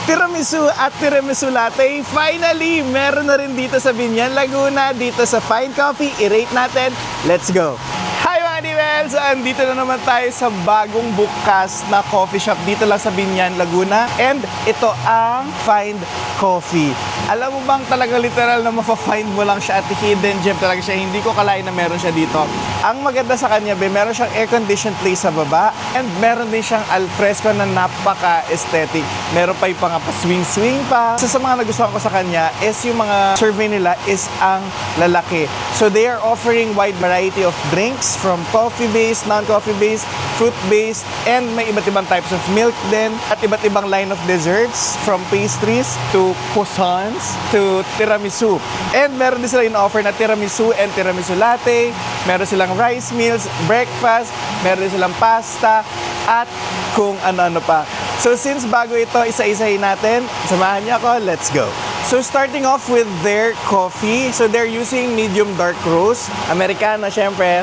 tiramisu at tiramisu latte. Finally, meron na rin dito sa Binyan, Laguna, dito sa Fine Coffee. I-rate natin. Let's go! Hi mga Diwals! So, andito na naman tayo sa bagong bukas na coffee shop dito lang sa Binyan, Laguna. And ito ang Fine Coffee. Alam mo bang talaga literal na mafa-find mo lang siya at hidden gem talaga siya. Hindi ko kalain na meron siya dito. Ang maganda sa kanya, meron siyang air-conditioned place sa baba and meron din siyang alfresco na napaka-aesthetic. Meron pa yung pa swing-swing pa. Sa mga nagustuhan ko sa kanya is yung mga survey nila is ang lalaki. So they are offering wide variety of drinks from coffee-based, non-coffee-based, fruit-based, and may iba't ibang types of milk din at iba't ibang line of desserts from pastries to croissants to tiramisu. And meron din sila in-offer na tiramisu and tiramisu latte. Meron silang rice meals, breakfast, meron din silang pasta, at kung ano-ano pa. So since bago ito, isa-isahin natin. Samahan niyo ako, let's go! So starting off with their coffee, so they're using medium dark roast, Americano syempre.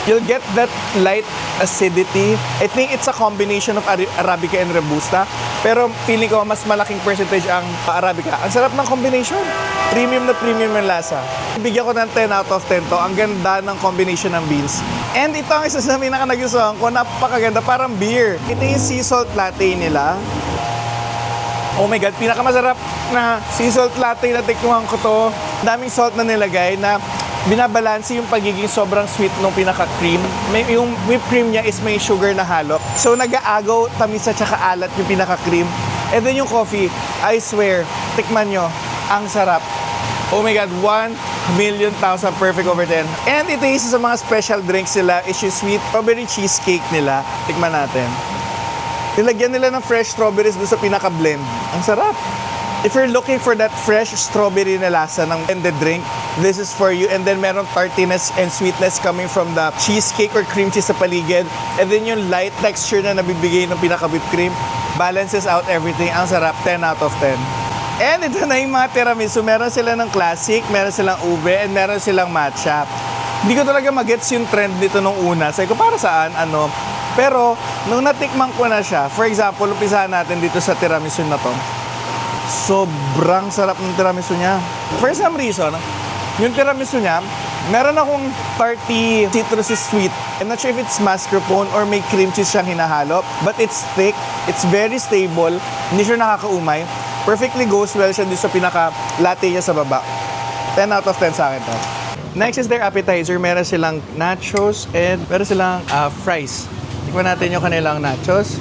You'll get that light acidity. I think it's a combination of Arabica and Robusta. Pero feeling ko mas malaking percentage ang Arabica. Ang sarap ng combination. Premium na premium yung lasa. Bigyan ko ng 10 out of 10 to. Ang ganda ng combination ng beans. And ito ang isa sa pinaka-nagustuhan ko. Napakaganda. Parang beer. Ito yung sea salt latte nila. Oh my God, pinakamasarap na sea salt latte na tikmuhan ko to. Daming salt na nilagay na binabalansi yung pagiging sobrang sweet ng pinaka-cream. Yung whipped cream niya is may sugar na halo. So nag-aagaw, tamis at saka alat yung pinaka-cream. And then yung coffee, I swear, tikman nyo, ang sarap. Oh my God, 1,000,000 perfect over 10. And ito isa sa mga special drinks nila is yung sweet strawberry cheesecake nila. Tikman natin. Nilagyan nila ng fresh strawberries doon sa pinaka-blend. Ang sarap. If you're looking for that fresh strawberry na lasa ng blended drink, this is for you. And then meron tartiness and sweetness coming from the cheesecake or cream cheese sa paligid. And then yung light texture na nabibigay ng pinaka-whipped cream balances out everything. Ang sarap, 10 out of 10. And ito na yung mga tiramisu. Meron sila ng classic, meron silang ube, and meron silang matcha. Hindi ko talaga magets yung trend dito nung una. Sabi ko, para saan? Ano? Pero, nung natikman ko na siya, for example, umpisahan natin dito sa tiramisu na to. Sobrang sarap ng tiramisu niya. For some reason, yung tiramisu niya, meron akong tarty, citrusy sweet. I'm not sure if it's mascarpone or may cream cheese siyang hinahalo. But it's thick, it's very stable, hindi siya nakakaumay. Perfectly goes well siya dito sa pinaka-latte niya sa baba. 10 out of 10 sa akin to. Next is their appetizer. Meron silang nachos and meron silang fries. Tikman natin yung kanilang nachos.